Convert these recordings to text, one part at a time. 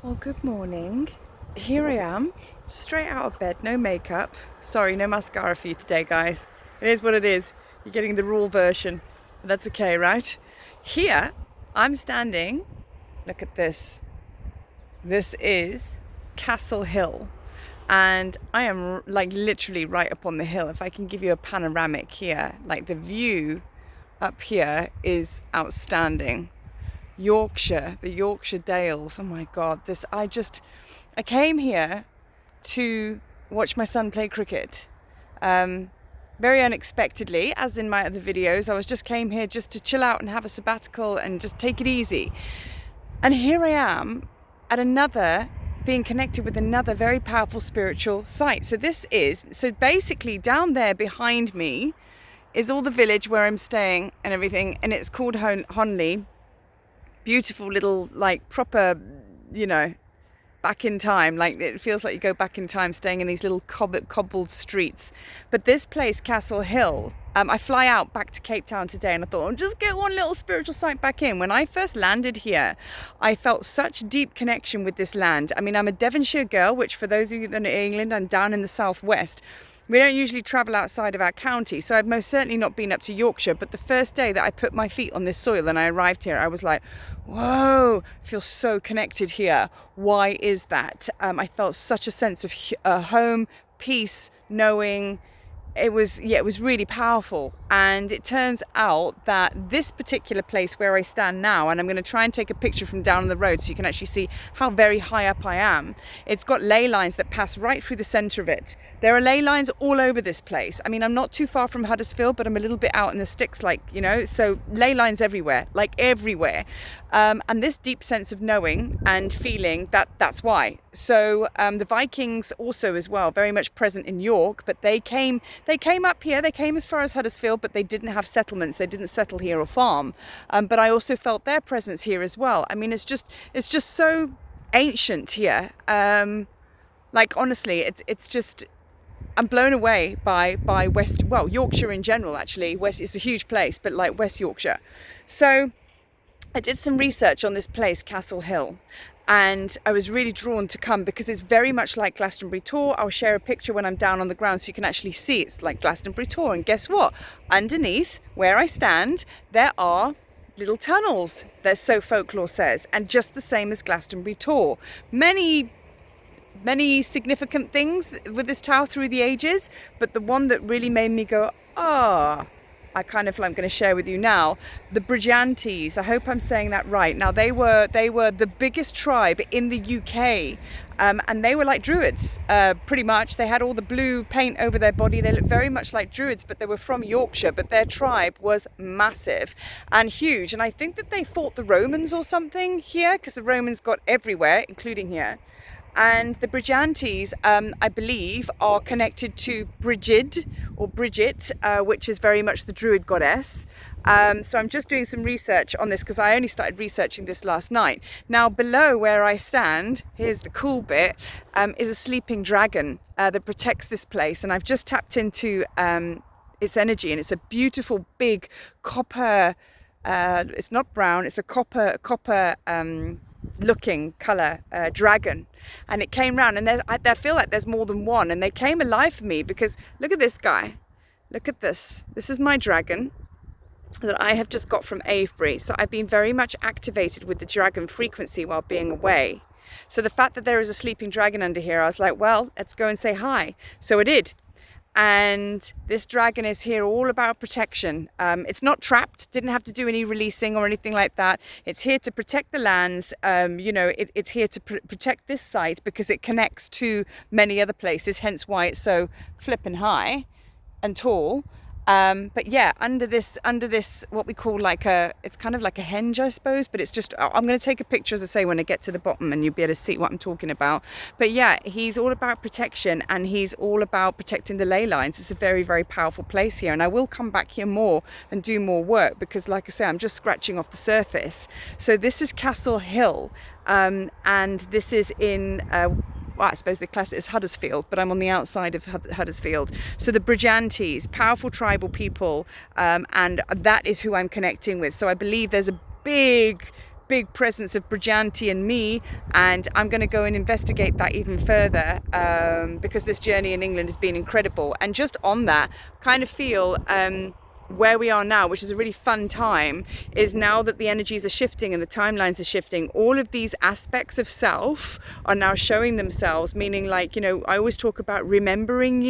Well, good morning. Here I am, straight out of bed, no makeup. Sorry, no mascara for you today, guys. It is what it is. You're getting the raw version. But that's okay, right? Here, I'm standing. Look at this. This is Castle Hill. And I am like literally right up on the hill. If I can give you a panoramic here, like the view up here is outstanding. Yorkshire, the Yorkshire Dales. Oh my God, I came here to watch my son play cricket. Very unexpectedly, as in my other videos, I just came here just to chill out and have a sabbatical and just take it easy. And here I am at being connected with another very powerful spiritual site. So basically down there behind me is all the village where I'm staying and everything, and it's called Honley. Beautiful little, like, proper, back in time. Like, it feels like you go back in time staying in these little cobbled streets. But this place, Castle Hill, I fly out back to Cape Town today, and I thought, I'll just get one little spiritual site back in. When I first landed here, I felt such deep connection with this land. I mean, I'm a Devonshire girl, which for those of you that are in England, I'm down in the southwest. We don't usually travel outside of our county, so I've most certainly not been up to Yorkshire, but the first day that I put my feet on this soil and I arrived here, I was like, whoa, I feel so connected here. Why is that? I felt such a sense of home, peace, knowing. It was really powerful. And it turns out that this particular place where I stand now, and I'm going to try and take a picture from down the road so you can actually see how very high up I am. It's got ley lines that pass right through the center of it. There are ley lines all over this place. I mean, I'm not too far from Huddersfield, but I'm a little bit out in the sticks, so ley lines everywhere, like everywhere. And this deep sense of knowing and feeling that's why. So the Vikings also as well, very much present in York, but they came up here, they came as far as Huddersfield, but they didn't have settlements, they didn't settle here or farm. But I also felt their presence here as well. I mean, it's just so ancient here. Like, honestly, it's just, I'm blown away by Yorkshire in general, actually. West, it's a huge place, but like West Yorkshire. So I did some research on this place, Castle Hill, and I was really drawn to come because it's very much like Glastonbury Tour. I'll share a picture when I'm down on the ground so you can actually see it's like Glastonbury Tour. And guess what? Underneath where I stand, there are little tunnels, so folklore says, and just the same as Glastonbury Tour. Many significant things with this tower through the ages, but the one that really made me go, I'm going to share with you now, the Bridgantes. I hope I'm saying that right. Now, they were the biggest tribe in the UK, and they were like Druids, pretty much. They had all the blue paint over their body. They looked very much like Druids, but they were from Yorkshire, but their tribe was massive and huge. And I think that they fought the Romans or something here, because the Romans got everywhere, including here. And the Bridgantes, I believe, are connected to Bridget, which is very much the Druid goddess. So I'm just doing some research on this because I only started researching this last night. Now, below where I stand, here's the cool bit, is a sleeping dragon that protects this place. And I've just tapped into its energy, and it's a beautiful big copper, it's not brown, it's a copper looking colour dragon, and it came round, and I feel like there's more than one, and they came alive for me because look at this guy, look at this is my dragon that I have just got from Avebury. So I've been very much activated with the dragon frequency while being away. So the fact that there is a sleeping dragon under here, I was like, well, let's go and say hi. So I did. And this dragon is here all about protection. It's not trapped, didn't have to do any releasing or anything like that. It's here to protect the lands. It's here to protect this site because it connects to many other places, hence why it's so flippin' high and tall. But yeah, under this, what we call it's kind of like a henge, I suppose, but it's just, I'm going to take a picture, as I say, when I get to the bottom, and you'll be able to see what I'm talking about. But yeah, he's all about protection, and he's all about protecting the ley lines. It's a very, very powerful place here, and I will come back here more and do more work because, like I say, I'm just scratching off the surface. So this is Castle Hill, and this is in I suppose the class is Huddersfield, but I'm on the outside of Huddersfield. So the Bridgantes, powerful tribal people, and that is who I'm connecting with. So I believe there's a big big presence of Briganti and me, and I'm going to go and investigate that even further, because this journey in England has been incredible. And just on that, kind of feel where we are now, which is a really fun time, is now that the energies are shifting and the timelines are shifting, all of these aspects of self are now showing themselves, meaning, like, you know, I always talk about remembering,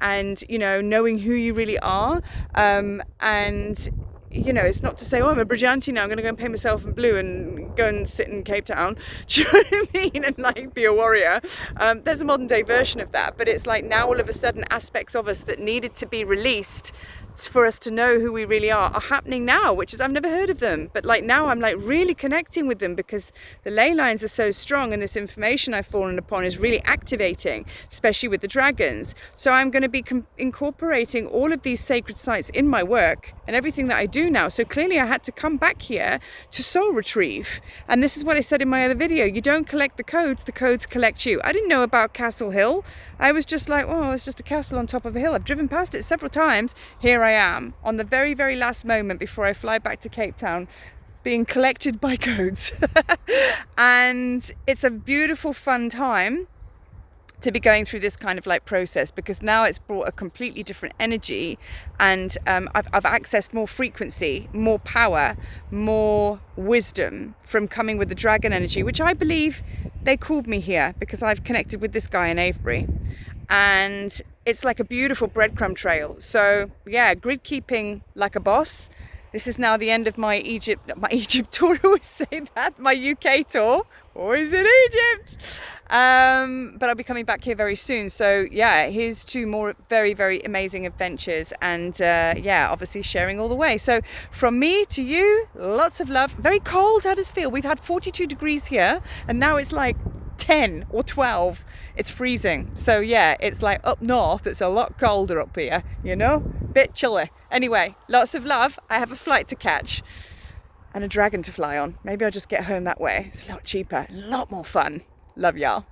and, you know, knowing who you really are, and you know, it's not to say, oh, I'm a Briganti now, I'm going to go and paint myself in blue and go and sit in Cape Town, do you know what I mean, and like be a warrior. There's a modern day version of that, but it's like now all of a sudden aspects of us that needed to be released for us to know who we really are happening now, which is, I've never heard of them, but like now I'm like really connecting with them because the ley lines are so strong and this information I've fallen upon is really activating, especially with the dragons. So I'm going to be incorporating all of these sacred sites in my work and everything that I do now. So clearly I had to come back here to soul retrieve, and this is what I said in my other video: you don't collect the codes collect you. I didn't know about Castle Hill. I was just like, oh, it's just a castle on top of a hill. I've driven past it several times. Here I am on the very, very last moment before I fly back to Cape Town, being collected by codes. And it's a beautiful, fun time to be going through this kind of like process, because now it's brought a completely different energy, and I've accessed more frequency, more power, more wisdom from coming with the dragon energy, which I believe they called me here because I've connected with this guy in Avebury, and it's like a beautiful breadcrumb trail. So yeah, grid keeping like a boss. This is now the end of my Egypt tour. I always say that, my UK tour, always in Egypt. But I'll be coming back here very soon. So yeah, here's 2 more very, very amazing adventures, and yeah, obviously sharing all the way. So from me to you, lots of love. Very cold, how does it feel? We've had 42 degrees here, and now it's like 10 or 12. It's freezing. So yeah, it's like up north, it's a lot colder up here, you know, bit chilly. Anyway, lots of love. I have a flight to catch and a dragon to fly on. Maybe I'll just get home that way. It's a lot cheaper, a lot more fun. Love y'all.